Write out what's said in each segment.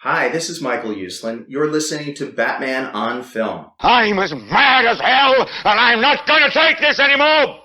Hi, this is Michael Uslan. You're listening to Batman on Film. I'm as mad as hell, and I'm not gonna take this anymore!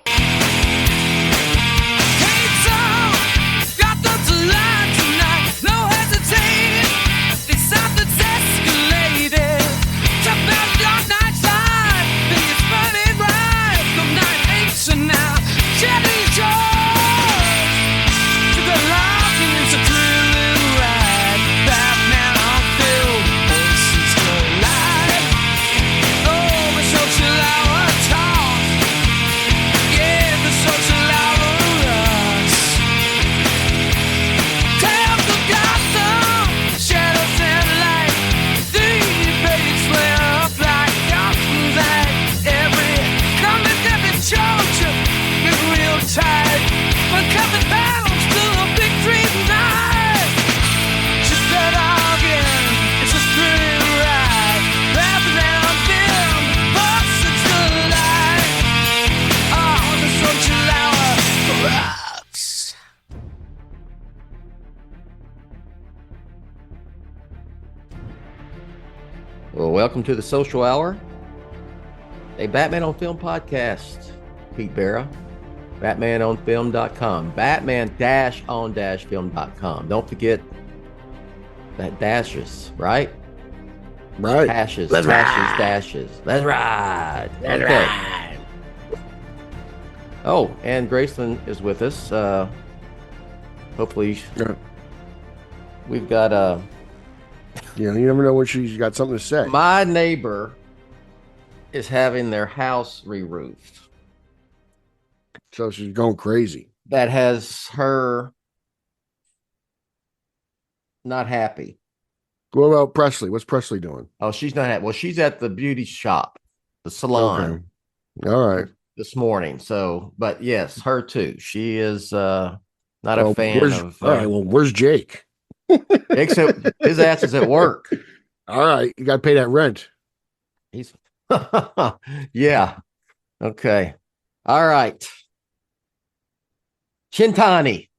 Well, welcome to the Social Hour, a Batman on Film podcast. Pete Verra, BatmanOnFilm.com, Batman-on-film.com. Don't forget that dashes, right? Right. Dashes, Let's dashes. Let's ride. Let's ride. Oh, and Graceland is with us. Hopefully, we've got you never know when she's got something to say. My neighbor is having their house re-roofed. So she's going crazy. That has her not happy. What about Presley? What's Presley doing? Oh, she's not happy. Well, she's at the beauty shop, the salon. Okay. All right. This morning. So, but yes, her too. She is not a fan of. All right. Well, where's Jake? Except his ass is at work. All right. You got to pay that rent. He's, yeah. Okay. All right. Chintani.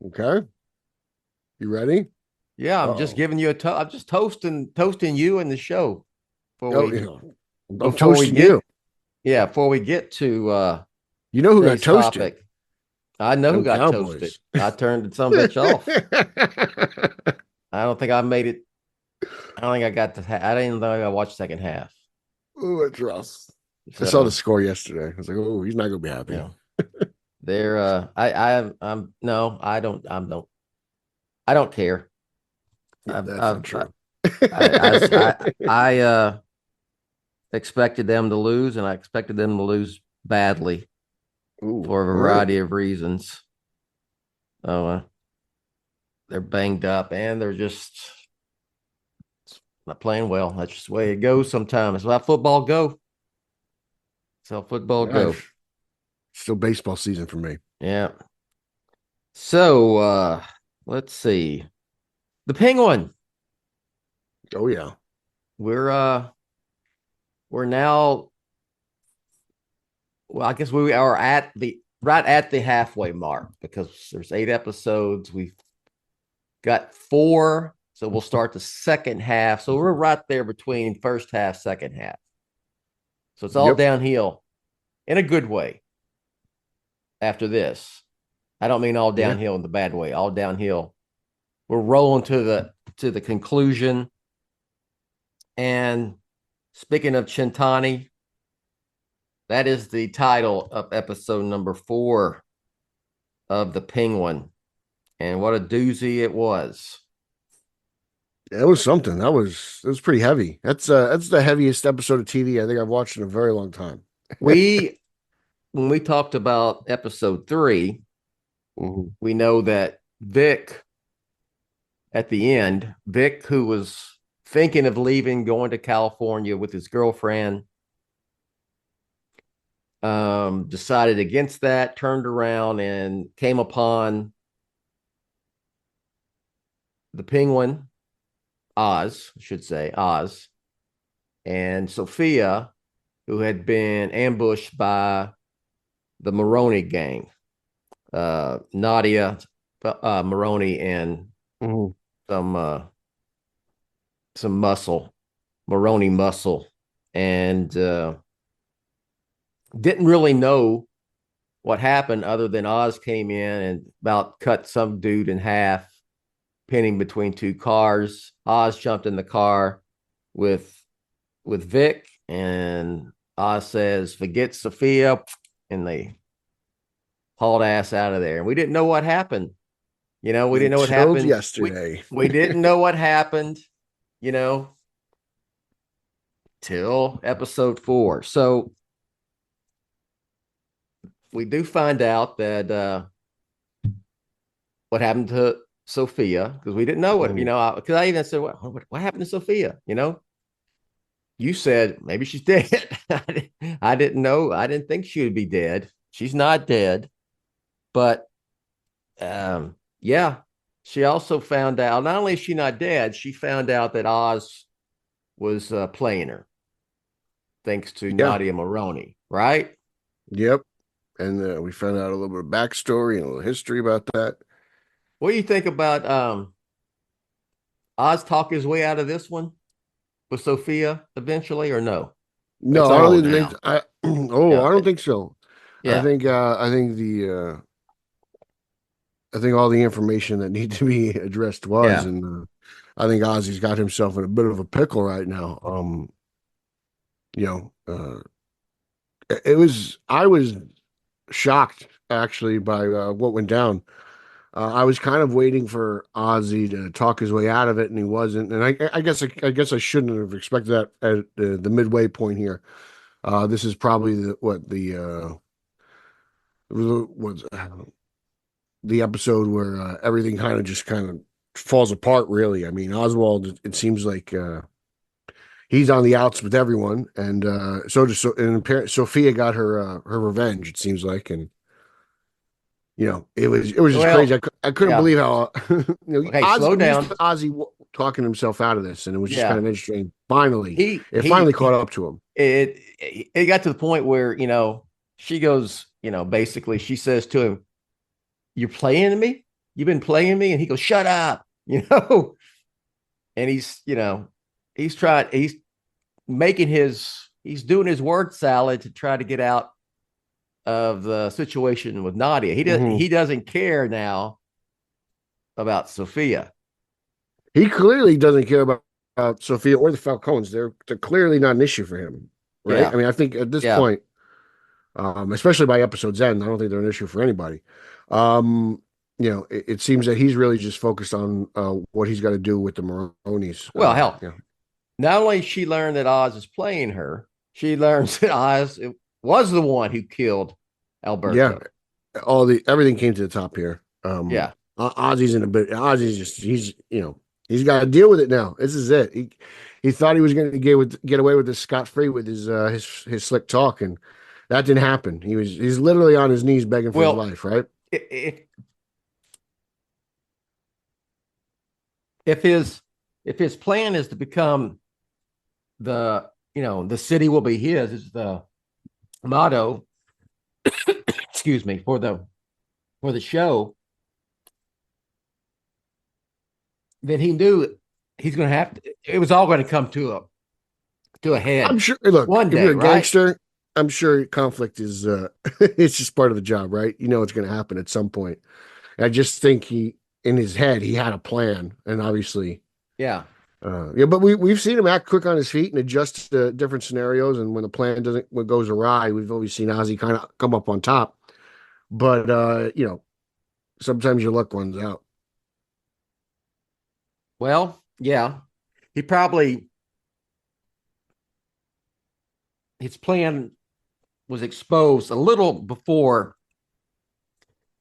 Okay. You ready? Yeah, I'm just giving you I'm just toasting you in the show. I'm toasting you. Yeah, before we get to you know who got toasted? Topic, I know who got Cowboys. toasted. I turned some bitch off. I don't think I made it. I don't think I got I didn't think I watched the second half. Oh, that's rough. So, I saw the score yesterday. I was like, oh, he's not gonna be happy. Yeah. They're I don't care. Yeah, that's not true. I expected them to lose, and I expected them to lose badly. Ooh, for a variety of reasons. They're banged up and they're just not playing well. That's just the way it goes sometimes. That's how football go. That's how football go. Still baseball season for me. Yeah. So let's see. The Penguin. Oh yeah. We're now, well, I guess we are right at the halfway mark because there's 8 episodes. We've got 4, so we'll start the second half. So we're right there between first half, second half. So it's all downhill in a good way after this. I don't mean all downhill in the bad way, all downhill. We're rolling to the conclusion. And speaking of Chintani, that is the title of episode number 4 of The Penguin. And what a doozy it was. It was something. It was pretty heavy. That's the heaviest episode of TV I think I've watched in a very long time. When we talked about episode 3, we know that Vic, at the end, Vic, who was thinking of leaving, going to California with his girlfriend, decided against that, turned around and came upon the Penguin, Oz, and Sophia, who had been ambushed by the Maroney gang, Nadia, Maroney, and some some muscle, Maroney muscle, and didn't really know what happened other than Oz came in and about cut some dude in half, pinning between two cars. Oz jumped in the car with Vic, and Oz says, "Forget Sophia," and they hauled ass out of there. And we didn't know what happened. We didn't know what happened yesterday. We didn't know what happened, till episode 4. So we do find out that what happened to Sophia, because we didn't know what, because I even said, what happened to Sophia? You said maybe she's dead. I didn't know. I didn't think she would be dead. She's not dead. But yeah, she also found out, not only is she not dead, she found out that Oz was playing her, thanks to Nadia Maroney, right? Yep. And we found out a little bit of backstory and a little history about that. What do you think about Oz talk his way out of this one with Sophia eventually, or no? No, I don't think I don't think so. Yeah. I think all the information that needs to be addressed was, and I think Ozzy's got himself in a bit of a pickle right now. I was shocked actually by what went down. I was kind of waiting for Ozzy to talk his way out of it, and he wasn't. And I guess I shouldn't have expected that at the midway point here. This is probably the episode where everything kind of falls apart. Really, I mean, Oswald. It seems like he's on the outs with everyone, and Sophia got her revenge. It seems like, and it was just crazy. I couldn't believe how slow down. Ozzy talking himself out of this, and it was just kind of interesting. Finally, it caught up to him. It got to the point where she goes, basically she says to him, "You're playing me? You've been playing me?" And he goes, "Shut up," And he's he's doing his word salad to try to get out of the situation with Nadia. He doesn't care now about Sophia. He clearly doesn't care about Sophia or the Falcones. They're clearly not an issue for him, right? Yeah. I mean, I think at this point, especially by episode's end, I don't think they're an issue for anybody. It seems that he's really just focused on what he's got to do with the Maronis. Well, hell, not only she learned that Oz is playing her, she learns that Oz was the one who killed Alberto. Yeah, everything came to the top here. Ozzy's in a bit. Ozzy's just he's got to deal with it now. This is it. He thought he was going to get away with this scot-free with his slick talk, and that didn't happen. He's literally on his knees begging for his life, right? If his plan is to become the city will be his is the motto, excuse me, for the show, then he knew he's going to have to. It was all going to come to a head. I'm sure. Look, one day, if you're a right? gangster, I'm sure conflict is it's just part of the job, right? It's going to happen at some point. I just think in his head he had a plan, and obviously, but we've seen him act quick on his feet and adjust to different scenarios. And when the plan what goes awry, we've always seen Ozzy kind of come up on top. But sometimes your luck runs out. Well, yeah, his plan was exposed a little before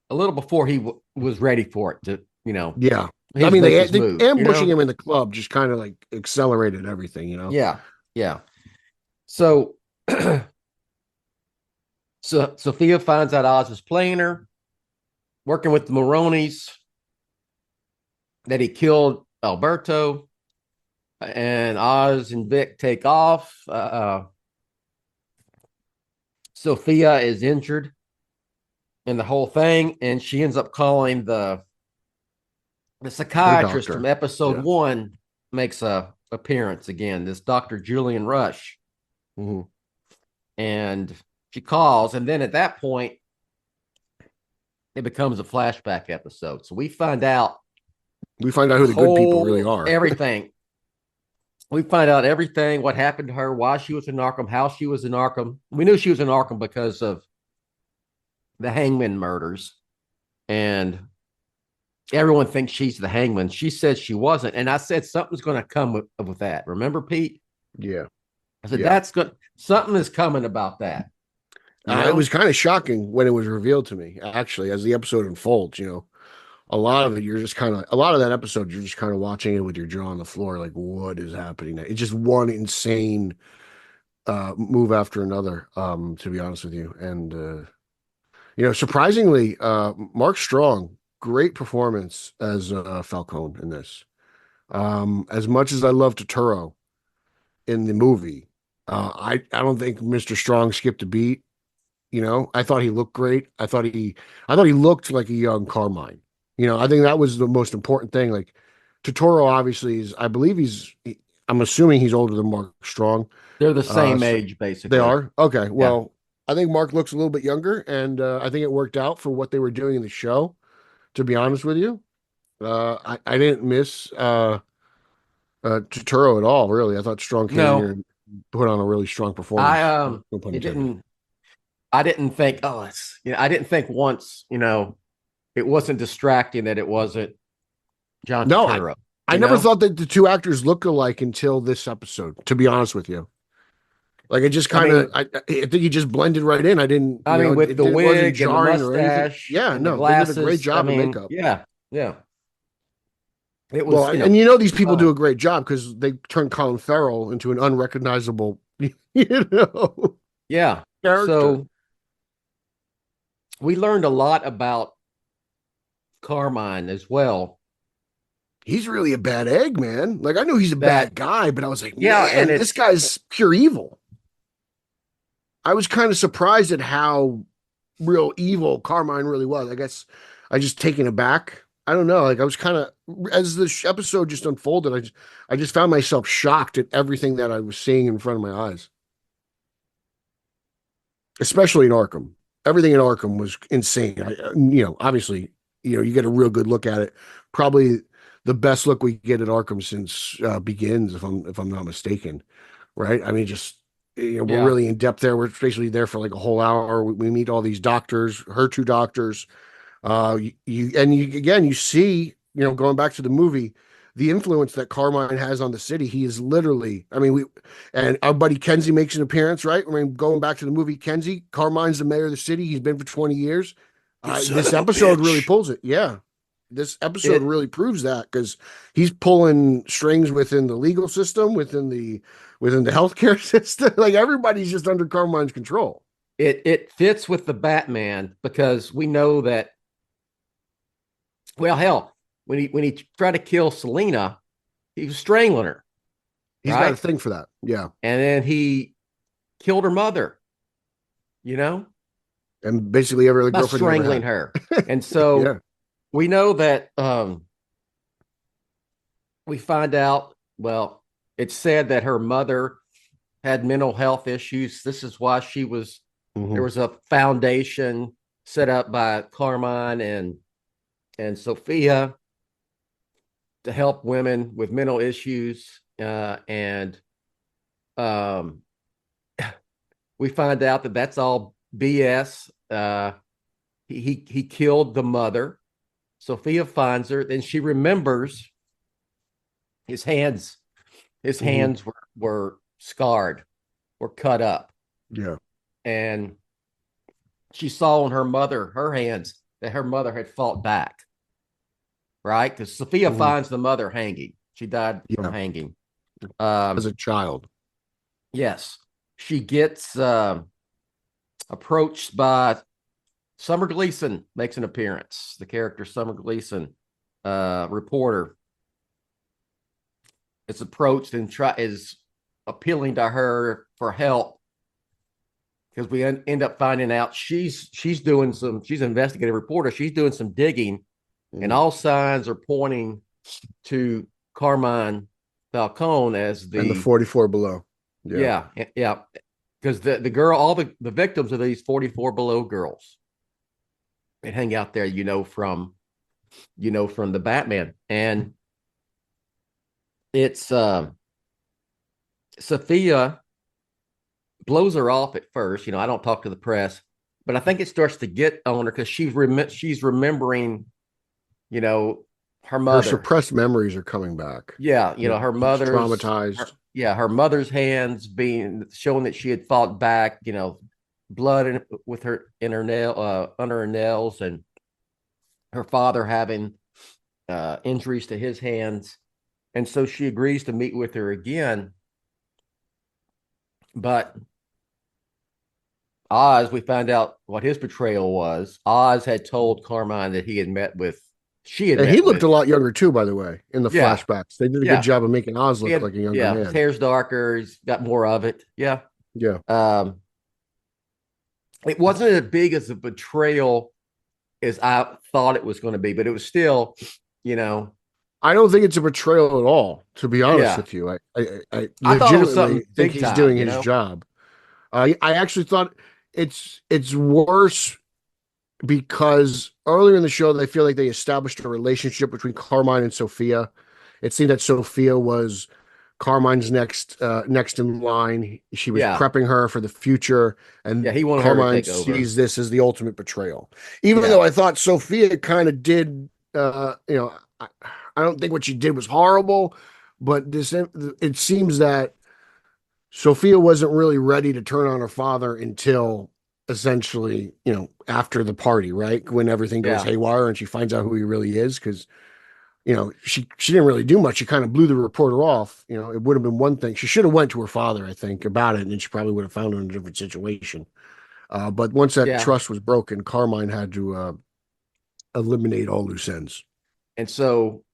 he was ready for it to, Yeah. I mean, they ambushing him in the club just kind of like accelerated everything, Yeah. Yeah. So, Sophia finds out Oz is playing her, working with the Maronis, that he killed Alberto, and Oz and Vic take off. Sophia is injured in the whole thing, and she ends up calling the psychiatrist from episode 1, makes a appearance again, this Dr. Julian Rush. Mm-hmm. And she calls, and then at that point, it becomes a flashback episode. So we find out who the good people really are. Everything. We find out everything, what happened to her, why she was in Arkham, how she was in Arkham. We knew she was in Arkham because of the Hangman murders. And everyone thinks she's the Hangman. She said she wasn't. And I said something's going to come with that. Remember, Pete? Yeah. I said, that's good. Something is coming about that. It was kind of shocking when it was revealed to me, actually, as the episode unfolds. A lot of it, a lot of that episode, you're just kind of watching it with your jaw on the floor, like, what is happening? It's just one insane move after another, to be honest with you. And, surprisingly, Mark Strong, great performance as Falcone in this. As much as I love Turturro in the movie, I don't think Mr. Strong skipped a beat. I thought he looked great. I thought he looked like a young Carmine. I think that was the most important thing. Like, Turturro obviously I'm assuming he's older than Mark Strong. They're the same age, basically. They are? Okay. Well, yeah. I think Mark looks a little bit younger, and I think it worked out for what they were doing in the show, to be honest with you. I didn't miss Turturro at all, really. I thought Strong came here and put on a really strong performance. I didn't think, I didn't think once, it wasn't distracting that it wasn't John Turturro. I never thought that the two actors looked alike until this episode, to be honest with you. Like, it just kind of, I think he just blended right in. With the wig and the mustache. Yeah, and the glasses, they did a great job of makeup. Yeah. It was, these people do a great job because they turned Colin Farrell into an unrecognizable, Yeah. character. So we learned a lot about Carmine as well. He's really a bad egg, man. Like, I knew he's a bad guy, but I was like, and this guy's pure evil. I was kind of surprised at how real evil Carmine really was. I guess I just taken aback. I don't know. Like, I was kind of, as the episode just unfolded, I just found myself shocked at everything that I was seeing in front of my eyes. Especially in Arkham. Everything in Arkham was insane. Obviously, you get a real good look at it. Probably the best look we get at Arkham since Begins, if I'm not mistaken. Right? I mean, just we're really in depth there. We're basically there for like a whole hour. We meet all these doctors, her two doctors. You see, going back to the movie, the influence that Carmine has on the city. He is literally, and our buddy Kenzie makes an appearance, right? Going back to the movie, Carmine's the mayor of the city. He's been for 20 years. This episode really pulls it. Yeah. This episode really proves that, because he's pulling strings within the legal system, within the healthcare system. Like, everybody's just under Carmine's control. It fits with the Batman, because we know that, well, hell, when he tried to kill Selina, he was strangling her. He's got a thing for that. Yeah. And then he killed her mother, and basically every other girlfriend strangling her. And so we know that we find out, well, it's said that her mother had mental health issues. This is why she was, there was a foundation set up by Carmine and Sophia to help women with mental issues. And we find out that that's all BS. He killed the mother. Sophia finds her, then she remembers his hands. His hands were scarred, were cut up. Yeah. And she saw on her hands, that her mother had fought back. Right? Because Sophia finds the mother hanging. She died from hanging. As a child. Yes. She gets approached by Summer Gleason, makes an appearance. The character Summer Gleason, reporter, is approached and is appealing to her for help, because we end up finding out she's an investigative reporter. She's doing some digging, and all signs are pointing to Carmine Falcone as and the 44 below. Yeah. Because the girl, all the victims are these 44 below girls that hang out there, from the Batman. And it's Sophia blows her off at first. I don't talk to the press, but I think it starts to get on her because she's remembering, her mother. Her suppressed memories are coming back. Yeah, her mother's traumatized. Her mother's hands showing that she had fought back. Blood with her in her nail under her nails, and her father having injuries to his hands, and so she agrees to meet with her again. But Oz, we found out what his betrayal was. Oz had told Carmine that he looked a lot younger too, by the way, in the flashbacks. They did a good job of making Oz look like a younger man. His hair's darker. He's got more of it. Yeah. Yeah. It wasn't as big as a betrayal as I thought it was going to be, but it was still, I don't think it's a betrayal at all, to be honest with you. I legitimately think he's doing his job. I actually thought it's worse because earlier in the show, they feel like they established a relationship between Carmine and Sophia. It seemed that Sophia was Carmine's next in line. She was prepping her for the future, and he wanted Carmine her to take over. Sees this as the ultimate betrayal. Even though I thought Sophia kind of did, I don't think what she did was horrible, but it seems that Sophia wasn't really ready to turn on her father until essentially, after the party, right? When everything goes haywire and she finds out who he really is. Cause she didn't really do much. She kind of blew the reporter off. It would have been one thing. She should have went to her father, I think, about it. And then she probably would have found her in a different situation. But once that trust was broken, Carmine had to eliminate all loose ends. And so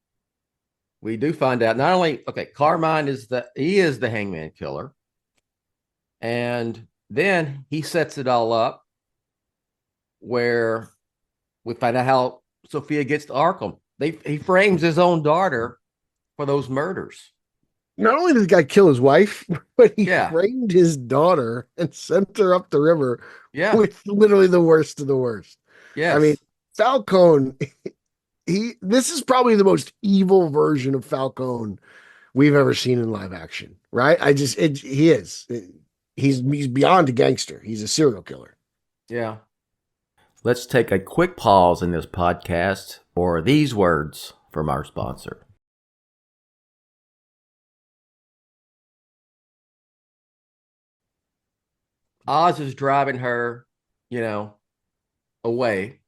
we do find out not only, Carmine is the hangman killer. And then he sets it all up where we find out how Sophia gets to Arkham. He frames his own daughter for those murders. Not only did the guy kill his wife, but he framed his daughter and sent her up the river with literally the worst of the worst. Yes. I mean, Falcone, this is probably the most evil version of Falcone we've ever seen in live action, right? He is. He's beyond a gangster. He's a serial killer. Yeah. Let's take a quick pause in this podcast for these words from our sponsor. Oz is driving her, away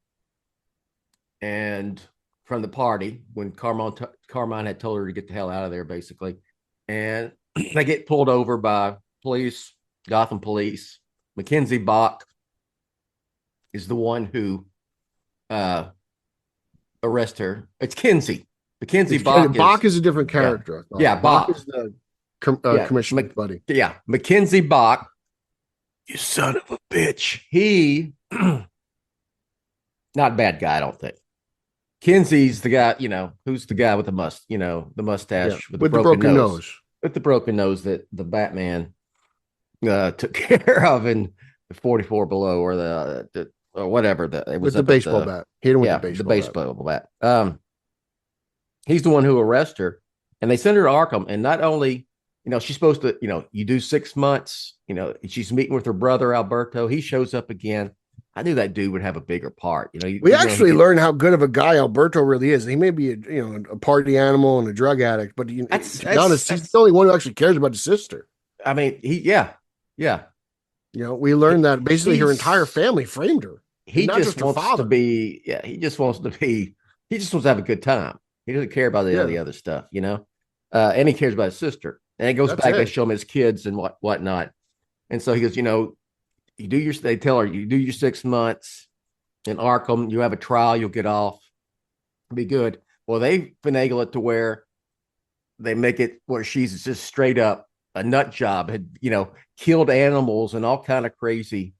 and from the party when Carmine had told her to get the hell out of there, basically. And they get pulled over by police, Gotham police. Mackenzie Bach is the one who arrests her. It's Kinsey. Mackenzie Bach is a different character. Yeah, Bach is the commissioner's buddy. Yeah, Mackenzie Bach, you son of a bitch. He, not a bad guy, I don't think. Kinsey's the guy, who's the guy with the mustache with the broken nose. With the broken nose that the Batman took care of in the 44 below or the or whatever it was with the baseball bat. He hit him with the baseball bat. He's the one who arrests her, and they send her to Arkham. And not only, she's supposed to, you do 6 months. She's meeting with her brother Alberto. He shows up again. I knew that dude would have a bigger part. We actually learned how good of a guy Alberto really is. He may be a party animal and a drug addict, but to be honest, he's the only one who actually cares about his sister. I mean, we learned that basically her entire family framed her. He just wants he just wants to have a good time. He doesn't care about the other stuff, and he cares about his sister. And it goes back, they show him his kids and whatnot. And so he goes, they tell her, you do your 6 months in Arkham, you have a trial, you'll get off. Be good. Well, they finagle it to where they make it where she's just straight up a nut job, had, killed animals and all kind of crazy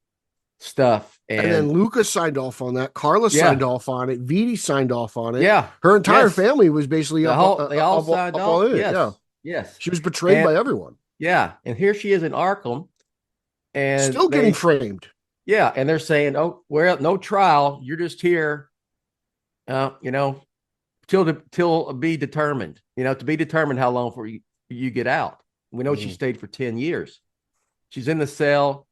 stuff. And then Lucas signed off on that. Carla signed off on it. Viti signed off on it. Yeah. Her entire family was basically they all signed off. Yes. She was betrayed by everyone. Yeah. And here she is in Arkham. And still getting framed. Yeah. And they're saying, oh, well, no trial. You're just here, till be determined, to be determined how long for you get out. We know she stayed for 10 years. She's in the cell.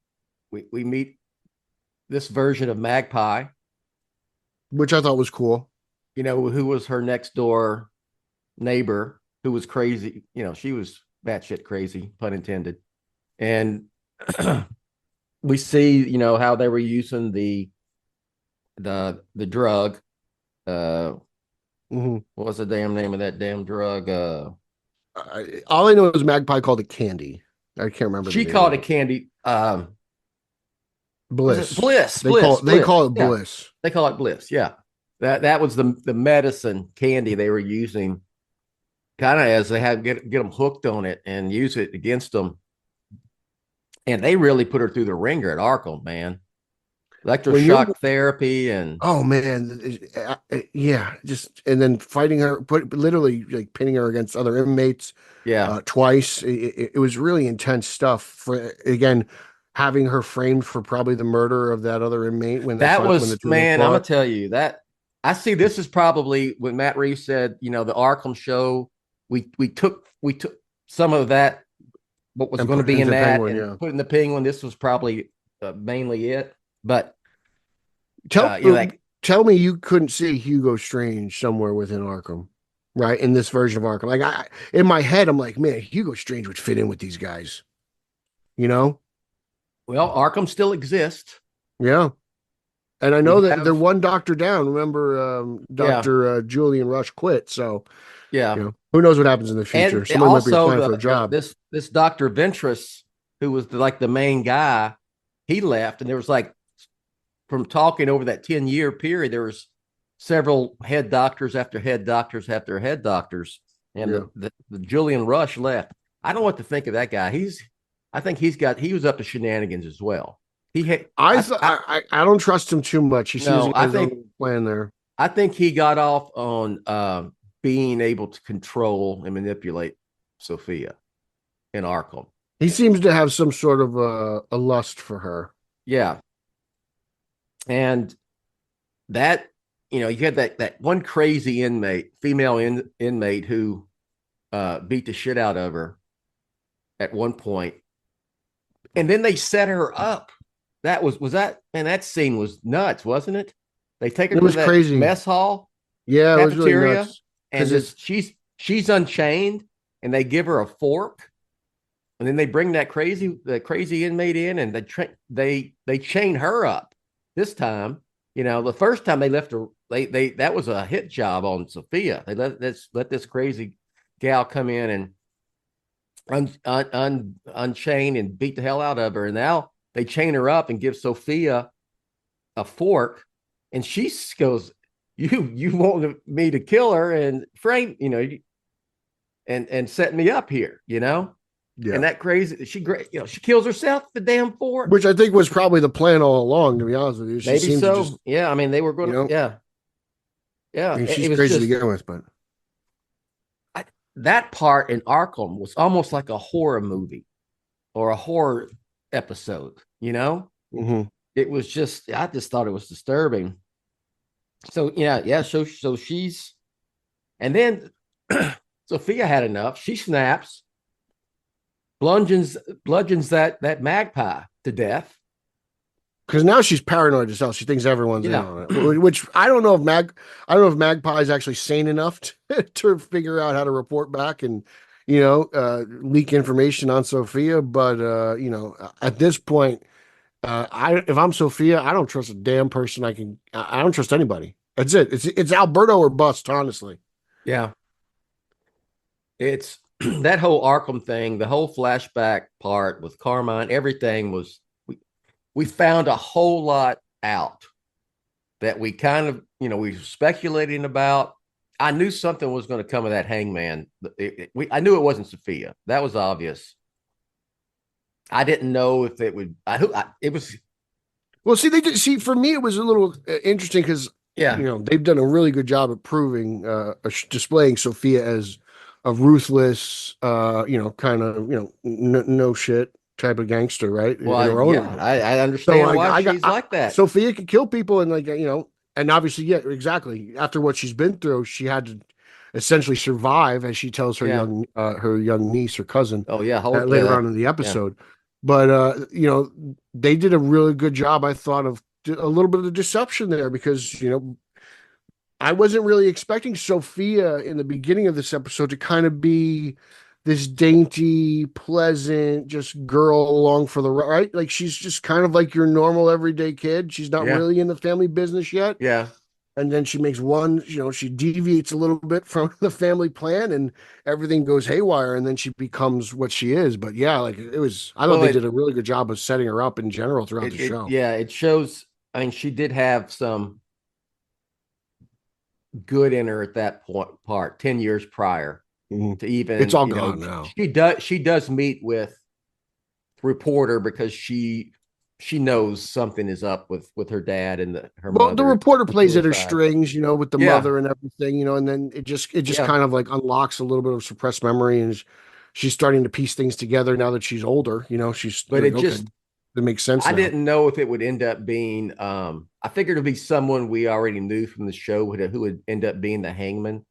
We meet this version of Magpie, which I thought was cool. Who was her next door neighbor, who was crazy. She was batshit crazy, pun intended. And we see, how they were using the drug. What was the damn name of that damn drug? All I know is Magpie called it candy. I can't remember. She called it candy. Bliss. Bliss. They call it bliss. They call it bliss. Yeah. That was the medicine candy they were using, kind of as they had get them hooked on it and use it against them. And they really put her through the ringer at Arkham, man. Electroshock therapy and just and then fighting her, literally like pinning her against other inmates. Twice. It was really intense stuff. For again, having her framed for probably the murder of that other inmate. I'm gonna tell you that I see this is probably when Matt Reeves said, the Arkham show. We took some of that, what was going to be in that, and put in the Penguin. This was probably mainly it. But tell me you couldn't see Hugo Strange somewhere within Arkham, right? In this version of Arkham, like in my head, I'm like, man, Hugo Strange would fit in with these guys. Well, Arkham still exists. Yeah, and I know that they're one doctor down. Remember, Dr. Julian Rush quit, so who knows what happens in the future? And someone might be applying for a job. This Dr. Ventress, who was the main guy, he left, and there was from talking over that 10-year period, there was several head doctors after head doctors after head doctors, and the Julian Rush left. I don't know what to think of that guy. I think he was up to shenanigans as well. I don't trust him too much. He seems I think plan there. I think he got off on being able to control and manipulate Sophia in Arkham. He seems to have some sort of a lust for her. Yeah. And that, you had that one crazy female inmate who beat the shit out of her at one point. And then they set her up. That scene was nuts, wasn't it? They take her to that crazy mess hall. Yeah, it was really nuts. And she's unchained, and they give her a fork. And then they bring the crazy inmate in, and they chain her up. This time, the first time they left her, that was a hit job on Sophia. They let this crazy gal come in and unchain and beat the hell out of her. And now they chain her up and give Sophia a fork, and she goes, "You want me to kill her and frame, and set me up here, Yeah. And that crazy, she kills herself with the damn fork, which I think was probably the plan all along. To be honest with you, maybe so. Yeah, I mean, they were going to. Yeah. I mean, she's crazy to begin with, but that part in Arkham was almost like a horror movie or a horror episode. It was just. I just thought it was disturbing. So So she's, and then Sophia had enough. She snaps. Bludgeons that magpie to death. Because now she's paranoid herself. She thinks everyone's in on it. Which I don't know if Magpie is actually sane enough to figure out how to report back and leak information on Sophia. But at this point, if I'm Sophia, I don't trust a damn person. I don't trust anybody. That's it. It's Alberto or bust, honestly. Yeah. It's that whole Arkham thing, the whole flashback part with Carmine, everything was, we found a whole lot out that we kind of, we were speculating about. I knew something was going to come of that hangman. I knew it wasn't Sophia. That was obvious. I didn't know if it would, it was. Well, see, for me, it was a little interesting because, they've done a really good job of proving, displaying Sophia as a ruthless, kind of, no shit type of gangster, right? In her own right. I So understand why she's like that. Sophia could kill people, and and obviously, yeah, exactly. After what she's been through, she had to essentially survive, as she tells her young niece or cousin. Oh yeah, Later on in the episode. Yeah. But they did a really good job, I thought, of a little bit of the deception there, because I wasn't really expecting Sophia in the beginning of this episode to kind of be this dainty, pleasant, just girl along for the right. Like, she's just kind of like your normal everyday kid. She's not really in the family business yet. Yeah. And then she makes she deviates a little bit from the family plan, and everything goes haywire, and then she becomes what she is. But yeah, like, I thought they did a really good job of setting her up in general throughout the show. Yeah, it shows. I mean, she did have some good in her at that part 10 years prior to even. It's all gone now. She does meet with the reporter because she knows something is up with her dad and her mother. Well, the reporter plays at her strings, with the mother and everything, and then it just kind of like unlocks a little bit of suppressed memory, and she's starting to piece things together now that she's older. It makes sense. I didn't know if it would end up being. I figured it'd be someone we already knew from the show who would end up being the hangman.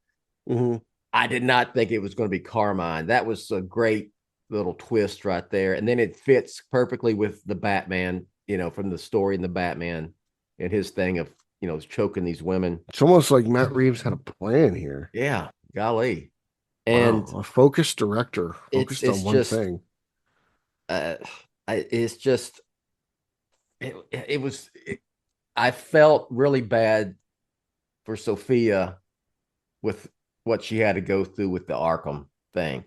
Mm-hmm. I did not think it was going to be Carmine. That was a great little twist right there, and then it fits perfectly with the Batman. From the story in the Batman and his thing of choking these women. It's almost like Matt Reeves had a plan here. Yeah, golly, and a focused director focused on one thing. It's just I felt really bad for Sophia with what she had to go through with the Arkham thing.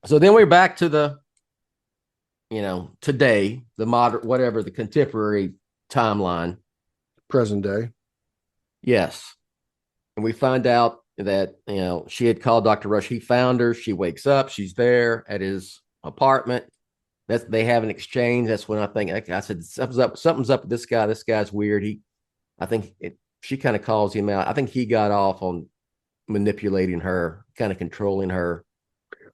So then we're back to the today, the modern, whatever, the contemporary timeline, present day. Yes. And we find out that she had called Dr. Rush. He found her. She wakes up, she's there at his apartment. They have an exchange. That's when I said something's up with this guy. This guy's weird. She kind of calls him out. I think he got off on manipulating her, kind of controlling her.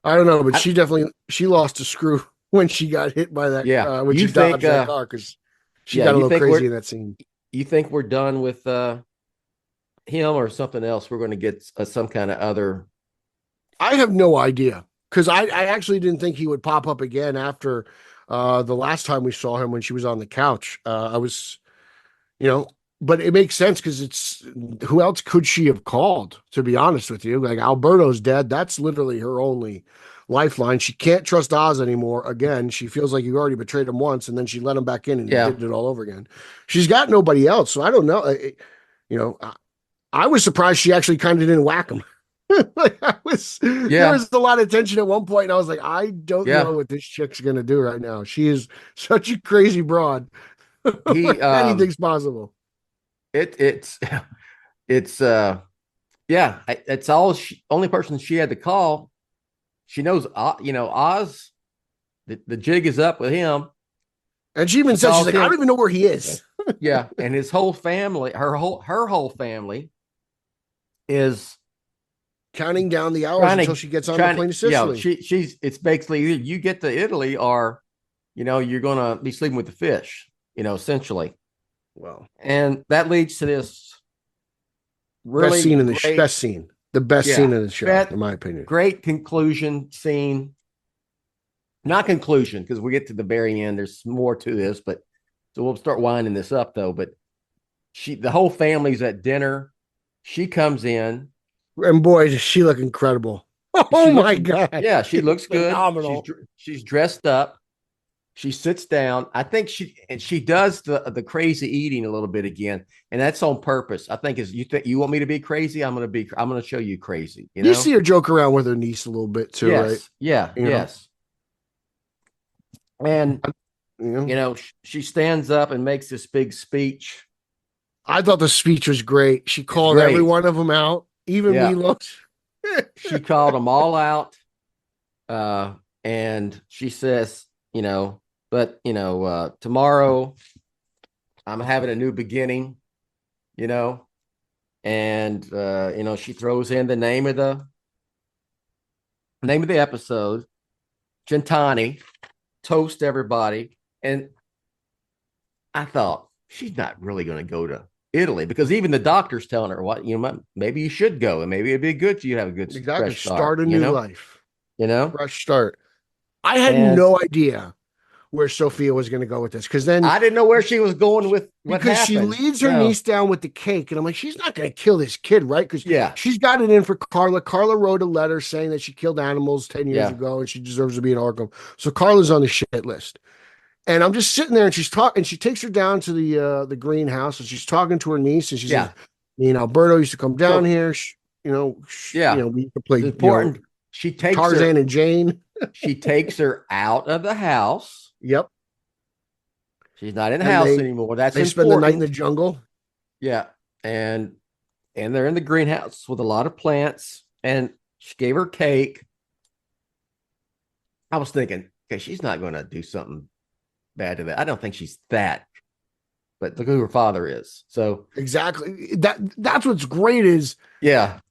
I don't know, but she lost a screw when she got hit by that. Yeah, when she dodged that car, because she got a little crazy in that scene. You think we're done with him or something else? We're going to get some kind of other. I have no idea, because I actually didn't think he would pop up again after the last time we saw him when she was on the couch. I was, but it makes sense, because who else could she have called, to be honest with you? Like, Alberto's dead. That's literally her only lifeline. She can't trust Oz anymore. Again, she feels like you already betrayed him once, and then she let him back in and did it all over again. She's got nobody else. So I don't know. I was surprised she actually kind of didn't whack him. There was a lot of tension at one point, and I was like, I don't know what this chick's gonna do right now. She is such a crazy broad. Anything's possible. It's only person she had to call. She knows, Oz, the jig is up with him. And she even says, she's like, I don't even know where he is. Yeah. And his whole family, her whole family is counting down the hours until she gets on the plane to Sicily. It's basically either you get to Italy or, you're going to be sleeping with the fish, essentially. Well, and that leads to this really best scene in the best scene. The best scene in the show, in my opinion. Great conclusion scene. Not conclusion, because we get to the very end. There's more to this, but so we'll start winding this up though. But the whole family's at dinner. She comes in, and boy, does she look incredible! Oh my god! Yeah, she looks good. Phenomenal. She's dressed up. She sits down. I think she does the crazy eating a little bit again, and that's on purpose. I think you want me to be crazy. I'm going to show you crazy. You see her joke around with her niece a little bit too, right? Yeah. Yes. And she stands up and makes this big speech. I thought the speech was great. She called every one of them out, even Milos. She called them all out, and she says, but tomorrow I'm having a new beginning, and she throws in the name of Name of the episode, Gentani, toast everybody. And I thought, she's not really going to go to Italy, because even the doctor's telling her, what, maybe you should go, and maybe it'd be good for you to have a good fresh start a new life, fresh start. I had no idea where Sophia was going to go with this, because then I didn't know where she was going with what because happened. She leads her niece down with the cake, and I'm like, she's not going to kill this kid, right? Because she's got it in for Carla. Carla wrote a letter saying that she killed animals 10 years ago and she deserves to be in Arkham. So Carla's on the shit list. And I'm just sitting there, and she's talking, and she takes her down to the greenhouse, and she's talking to her niece, and she says, Alberto used to come down here. We could play important. She takes Tarzan and Jane. She takes her out of the house. Yep. She's not in the house anymore. That's they important. Spend the night in the jungle. Yeah. And they're in the greenhouse with a lot of plants, and she gave her cake. I was thinking, okay, she's not going to do something bad to that. I don't think she's that, but look who her father is. So exactly, that's what's great is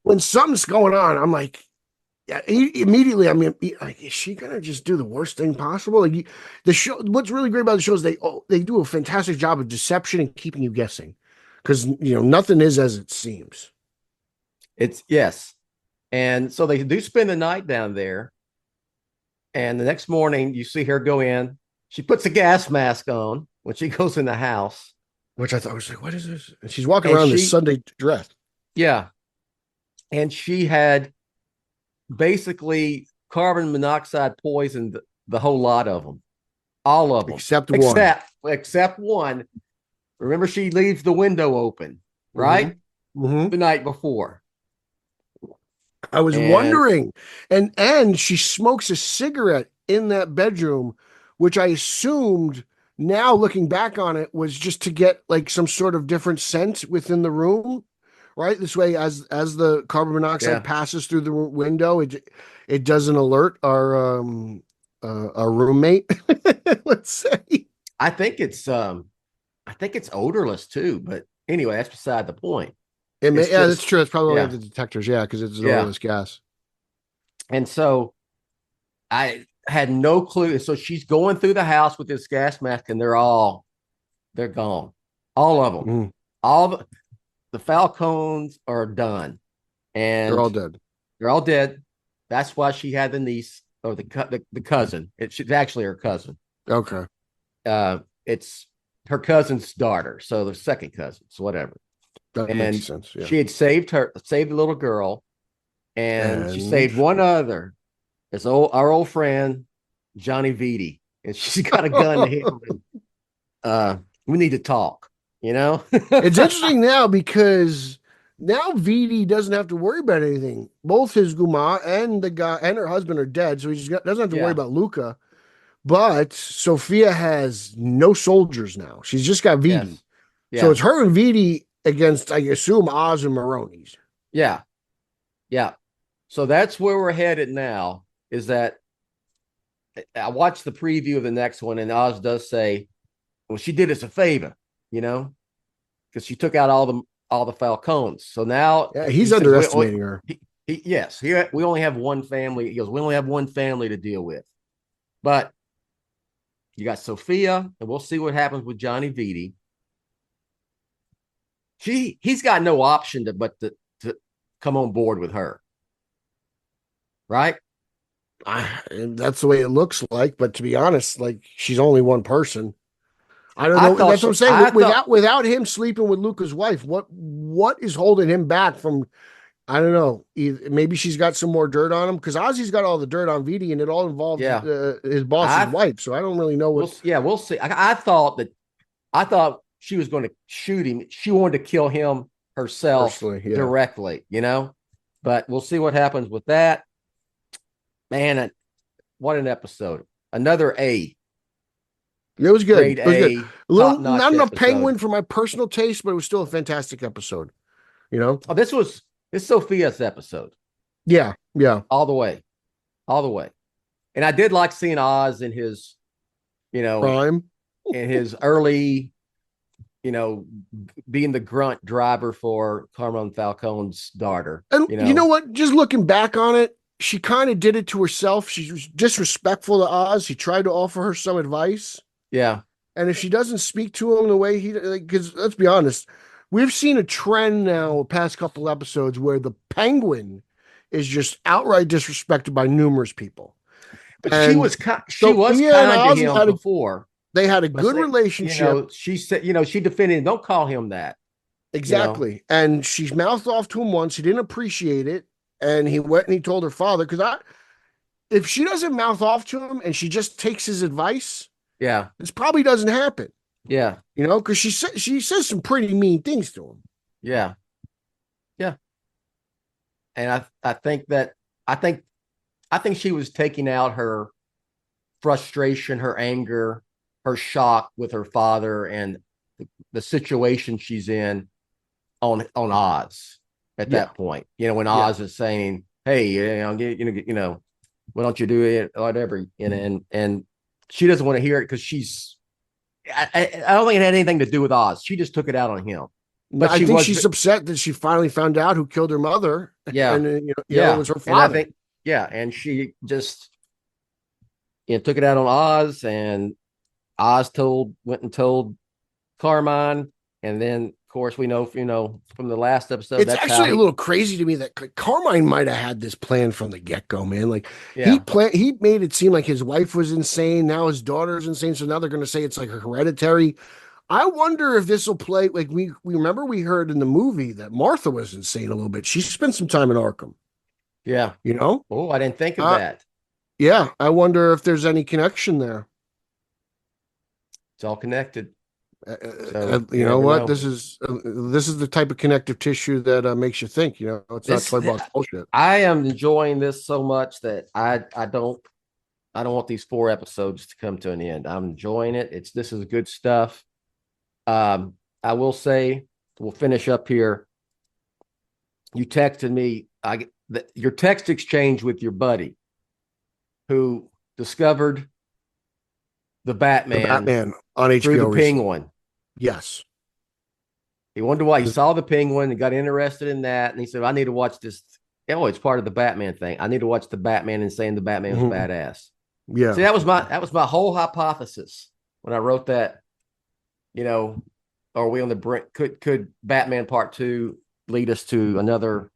when something's going on, I'm like, immediately, I mean, like, is she gonna just do the worst thing possible? Like, the show, what's really great about the show is they do a fantastic job of deception and keeping you guessing, because nothing is as it seems. It's and so they do spend the night down there, and the next morning you see her go in. She puts a gas mask on when she goes in the house, which I thought was like, what is this? And she's walking around in this Sunday dress. Yeah. And she had basically carbon monoxide poisoned the whole lot of them. All of them. Except one. Remember, she leaves the window open, right? Mm-hmm. The night before. I was wondering. And she smokes a cigarette in that bedroom, which I assumed, now looking back on it, was just to get like some sort of different scent within the room, right? This way, as the carbon monoxide passes through the window, it doesn't alert our roommate. Let's say. I think it's odorless too, but anyway, that's beside the point. That's true. It's probably the detectors, because it's an odorless gas. And so I had no clue. So she's going through the house with this gas mask, and they're gone. All of them. Mm. All the Falcons are done. And they're all dead. They're all dead. That's why she had the niece, or the cousin. It's actually her cousin. Okay. It's her cousin's daughter. So the second cousin, so whatever. That makes sense. Yeah. She had saved the little girl, and she saved one other. It's our old friend Johnny Vitti, and she's got a gun to him. We need to talk. It's interesting now, because now Vitti doesn't have to worry about anything. Both his Guma and the guy and her husband are dead, so he just doesn't have to worry about Luca. But Sophia has no soldiers now; she's just got Vitti. Yes. So it's her and Vitti against, I assume, Oz and Maroni's. Yeah. So that's where we're headed now. Is that I watched the preview of the next one, and Oz does say, well, she did us a favor, because she took out all the Falcons. So now he's underestimating her. We only have one family. He goes, we only have one family to deal with. But you got Sophia, and we'll see what happens with Johnny Vitti. He's got no option but to come on board with her. Right? That's the way it looks like, but to be honest, like, she's only one person. I don't know. That's what I'm saying. Without him sleeping with Luca's wife, what is holding him back from? I don't know. Maybe she's got some more dirt on him, because Ozzy's got all the dirt on Vitti, and it all involved his boss's wife. So I don't really know what. We'll see. I thought she was going to shoot him. She wanted to kill him herself directly, But we'll see what happens with that. Man, what an episode! Another A. It was good. Grade it was good. Not enough episode. Penguin for my personal taste, but it was still a fantastic episode. Oh, this Sophia's episode. Yeah. All the way. And I did like seeing Oz in his, prime, in his early, being the grunt driver for Carmen Falcone's daughter. And you know what? Just looking back on it, she kind of did it to herself. She was disrespectful to Oz. He tried to offer her some advice. Yeah. And if she doesn't speak to him the way because let's be honest, we've seen a trend now, past couple episodes, where the Penguin is just outright disrespected by numerous people. But she was kind to him before. They had a good relationship. She said, she defended him. Don't call him that. Exactly. And she's mouthed off to him once. He didn't appreciate it. And he went and he told her father, because if she doesn't mouth off to him and she just takes his advice, this probably doesn't happen. Yeah. Because she says some pretty mean things to him. Yeah. Yeah. And I think she was taking out her frustration, her anger, her shock with her father and the situation she's in on Oz at that point. When Oz is saying, "Hey, why don't you do it?" Whatever, and she doesn't want to hear it because I don't think it had anything to do with Oz. She just took it out on him. But I think she's upset that she finally found out who killed her mother. Yeah, and it was her father. And she just took it out on Oz, and Oz went and told Carmine, and then of course we know from the last episode. It's actually a little crazy to me that Carmine might have had this plan from the get-go, man. Like he made it seem like his wife was insane. Now his daughter's insane, so now they're going to say it's like hereditary. I wonder if this will play like we remember we heard in the movie that Martha was insane a little bit. She spent some time in Arkham. Yeah. Oh, I didn't think of that. Yeah. I wonder if there's any connection there. It's all connected. You know what? This is the type of connective tissue that makes you think, it's not toy box bullshit. I am enjoying this so much that I don't want these 4 episodes to come to an end. I'm enjoying it. This is good stuff. I will say, we'll finish up here. You texted me, your text exchange with your buddy who discovered the Batman on HBO through the Penguin. Yes. He wondered why he saw the Penguin and got interested in that. And he said, I need to watch this. Oh, it's part of the Batman thing. I need to watch the Batman and saying the Batman was badass. Yeah. See, that was my whole hypothesis when I wrote that. Are we on the brink? Could Batman Part 2 lead us to another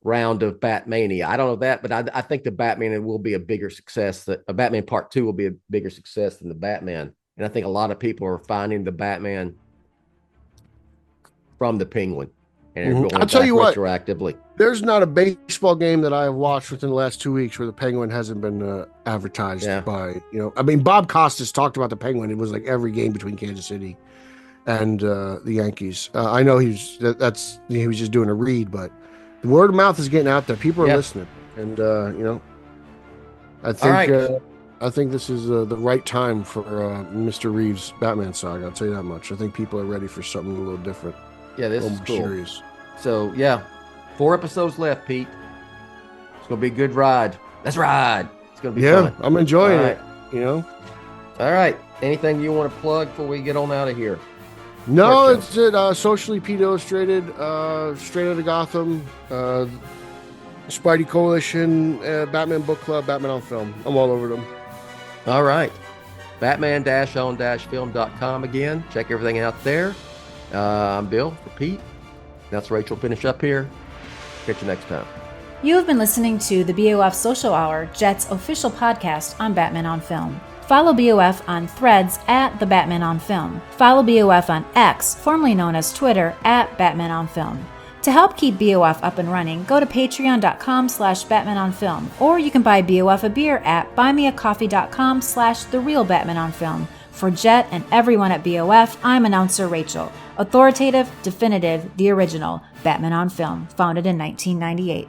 round of Batmania? I don't know that, but I think the Batman will be a bigger success. That a Batman Part 2 will be a bigger success than the Batman, and I think a lot of people are finding the Batman from the Penguin. And I'll tell you what, retroactively. There's not a baseball game that I have watched within the last 2 weeks where the Penguin hasn't been advertised by, Bob Costas talked about the Penguin. It was like every game between Kansas City and the Yankees. I know he was just doing a read, but the word of mouth is getting out there. People are listening, and I think this is the right time for Mr. Reeves' Batman saga. I'll tell you that much. I think people are ready for something a little different. Yeah, this is cool. Serious. So 4 episodes left, Pete. It's gonna be a good ride. Let's ride. It's gonna be fun. I'm enjoying it. All right. Anything you want to plug before we get on out of here? No, it's it. Socially Pete Illustrated, Straight Outta Gotham, Spidey Coalition, Batman Book Club, Batman on Film. I'm all over them. All right. Batman-on-film.com again. Check everything out there. I'm Bill for Pete. That's Rachel. Finish up here. Catch you next time. You have been listening to the BOF Social Hour, Jett's official podcast on Batman on Film. Follow BOF on Threads at The Batman on Film. Follow BOF on X, formerly known as Twitter, at Batman on Film. To help keep BOF up and running, go to patreon.com/BatmanOnFilm, or you can buy BOF a beer at buymeacoffee.com/TheRealBatmanOnFilm. For Jett and everyone at BOF, I'm announcer Rachel. Authoritative, definitive, the original, Batman on Film, founded in 1998.